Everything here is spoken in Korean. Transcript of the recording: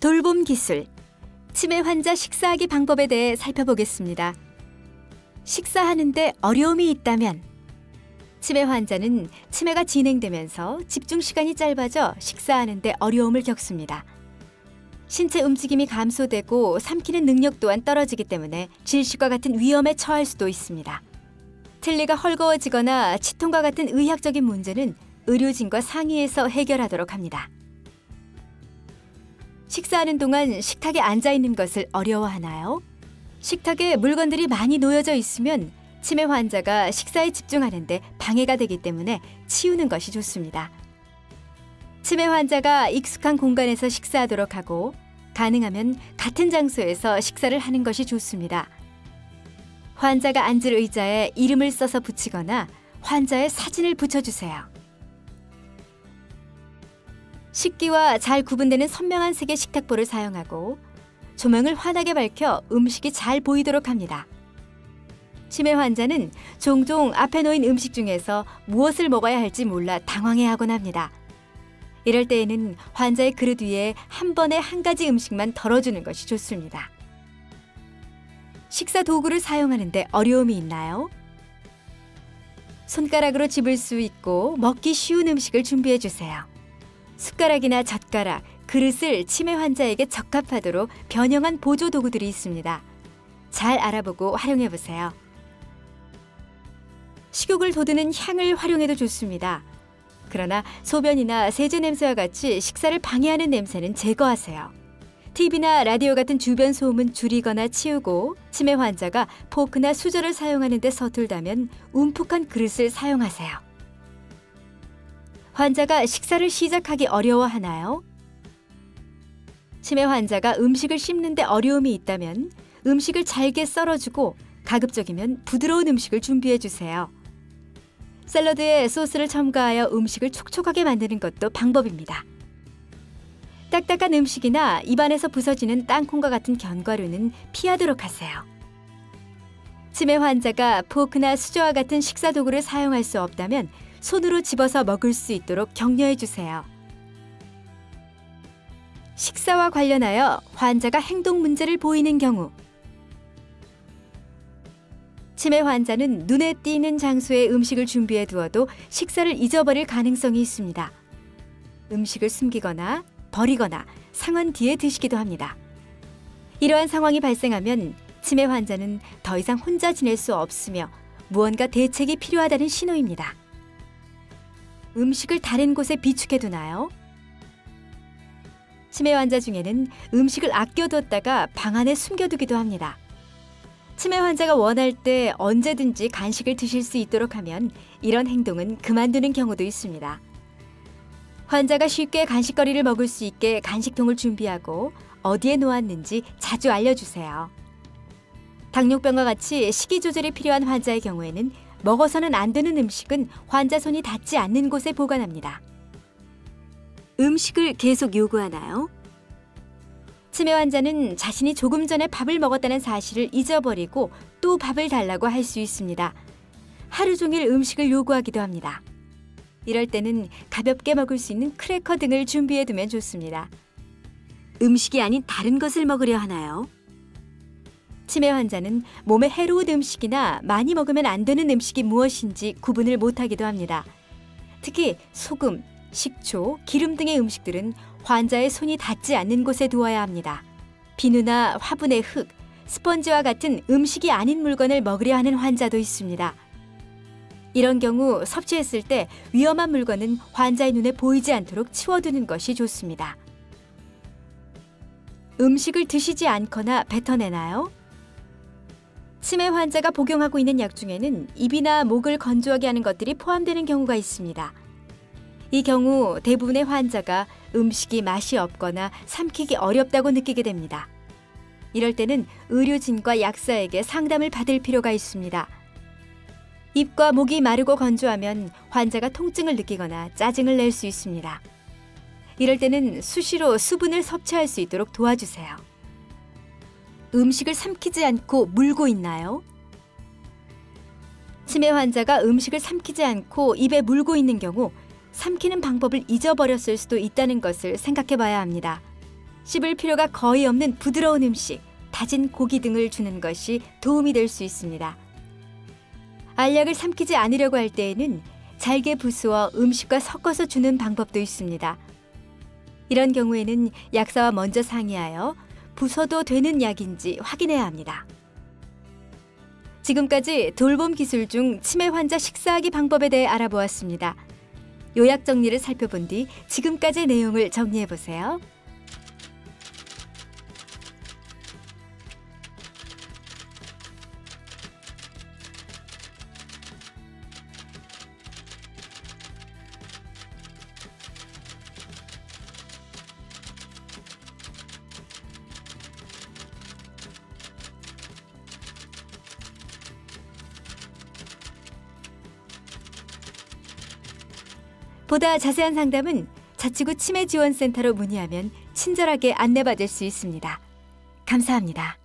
돌봄 기술, 치매 환자 식사하기 방법에 대해 살펴보겠습니다. 식사하는데 어려움이 있다면 치매 환자는 치매가 진행되면서 집중 시간이 짧아져 식사하는데 어려움을 겪습니다. 신체 움직임이 감소되고 삼키는 능력 또한 떨어지기 때문에 질식과 같은 위험에 처할 수도 있습니다. 틀니가 헐거워지거나 치통과 같은 의학적인 문제는 의료진과 상의해서 해결하도록 합니다. 식사하는 동안 식탁에 앉아 있는 것을 어려워하나요? 식탁에 물건들이 많이 놓여져 있으면 치매 환자가 식사에 집중하는데 방해가 되기 때문에 치우는 것이 좋습니다. 치매 환자가 익숙한 공간에서 식사하도록 하고 가능하면 같은 장소에서 식사를 하는 것이 좋습니다. 환자가 앉을 의자에 이름을 써서 붙이거나 환자의 사진을 붙여주세요. 식기와 잘 구분되는 선명한 색의 식탁보를 사용하고 조명을 환하게 밝혀 음식이 잘 보이도록 합니다. 치매 환자는 종종 앞에 놓인 음식 중에서 무엇을 먹어야 할지 몰라 당황해하곤 합니다. 이럴 때에는 환자의 그릇 위에 한 번에 한 가지 음식만 덜어주는 것이 좋습니다. 식사 도구를 사용하는데 어려움이 있나요? 손가락으로 집을 수 있고 먹기 쉬운 음식을 준비해 주세요. 숟가락이나 젓가락, 그릇을 치매 환자에게 적합하도록 변형한 보조 도구들이 있습니다. 잘 알아보고 활용해 보세요. 식욕을 돋우는 향을 활용해도 좋습니다. 그러나 소변이나 세제 냄새와 같이 식사를 방해하는 냄새는 제거하세요. TV나 라디오 같은 주변 소음은 줄이거나 치우고 치매 환자가 포크나 수저를 사용하는 데 서툴다면 움푹한 그릇을 사용하세요. 환자가 식사를 시작하기 어려워하나요? 치매 환자가 음식을 씹는 데 어려움이 있다면 음식을 잘게 썰어주고 가급적이면 부드러운 음식을 준비해 주세요. 샐러드에 소스를 첨가하여 음식을 촉촉하게 만드는 것도 방법입니다. 딱딱한 음식이나 입안에서 부서지는 땅콩과 같은 견과류는 피하도록 하세요. 치매 환자가 포크나 수저와 같은 식사 도구를 사용할 수 없다면 손으로 집어서 먹을 수 있도록 격려해 주세요. 식사와 관련하여 환자가 행동 문제를 보이는 경우 치매 환자는 눈에 띄는 장소에 음식을 준비해 두어도 식사를 잊어버릴 가능성이 있습니다. 음식을 숨기거나 버리거나 상한 뒤에 드시기도 합니다. 이러한 상황이 발생하면 치매 환자는 더 이상 혼자 지낼 수 없으며 무언가 대책이 필요하다는 신호입니다. 음식을 다른 곳에 비축해 두나요? 치매 환자 중에는 음식을 아껴뒀다가 방 안에 숨겨두기도 합니다. 치매 환자가 원할 때 언제든지 간식을 드실 수 있도록 하면 이런 행동은 그만두는 경우도 있습니다. 환자가 쉽게 간식거리를 먹을 수 있게 간식통을 준비하고 어디에 놓았는지 자주 알려주세요. 당뇨병과 같이 식이 조절이 필요한 환자의 경우에는 먹어서는 안 되는 음식은 환자 손이 닿지 않는 곳에 보관합니다. 음식을 계속 요구하나요? 치매 환자는 자신이 조금 전에 밥을 먹었다는 사실을 잊어버리고 또 밥을 달라고 할 수 있습니다. 하루 종일 음식을 요구하기도 합니다. 이럴 때는 가볍게 먹을 수 있는 크래커 등을 준비해두면 좋습니다. 음식이 아닌 다른 것을 먹으려 하나요? 치매 환자는 몸에 해로운 음식이나 많이 먹으면 안 되는 음식이 무엇인지 구분을 못하기도 합니다. 특히 소금, 식초, 기름 등의 음식들은 환자의 손이 닿지 않는 곳에 두어야 합니다. 비누나 화분의 흙, 스펀지와 같은 음식이 아닌 물건을 먹으려 하는 환자도 있습니다. 이런 경우 섭취했을 때 위험한 물건은 환자의 눈에 보이지 않도록 치워두는 것이 좋습니다. 음식을 드시지 않거나 뱉어내나요? 치매 환자가 복용하고 있는 약 중에는 입이나 목을 건조하게 하는 것들이 포함되는 경우가 있습니다. 이 경우 대부분의 환자가 음식이 맛이 없거나 삼키기 어렵다고 느끼게 됩니다. 이럴 때는 의료진과 약사에게 상담을 받을 필요가 있습니다. 입과 목이 마르고 건조하면 환자가 통증을 느끼거나 짜증을 낼 수 있습니다. 이럴 때는 수시로 수분을 섭취할 수 있도록 도와주세요. 음식을 삼키지 않고 물고 있나요? 치매 환자가 음식을 삼키지 않고 입에 물고 있는 경우 삼키는 방법을 잊어버렸을 수도 있다는 것을 생각해 봐야 합니다. 씹을 필요가 거의 없는 부드러운 음식, 다진 고기 등을 주는 것이 도움이 될 수 있습니다. 알약을 삼키지 않으려고 할 때에는 잘게 부수어 음식과 섞어서 주는 방법도 있습니다. 이런 경우에는 약사와 먼저 상의하여 부숴도 되는 약인지 확인해야 합니다. 지금까지 돌봄 기술 중 치매 환자 식사하기 방법에 대해 알아보았습니다. 요약 정리를 살펴본 뒤 지금까지의 내용을 정리해 보세요. 보다 자세한 상담은 자치구 치매지원센터로 문의하면 친절하게 안내받을 수 있습니다. 감사합니다.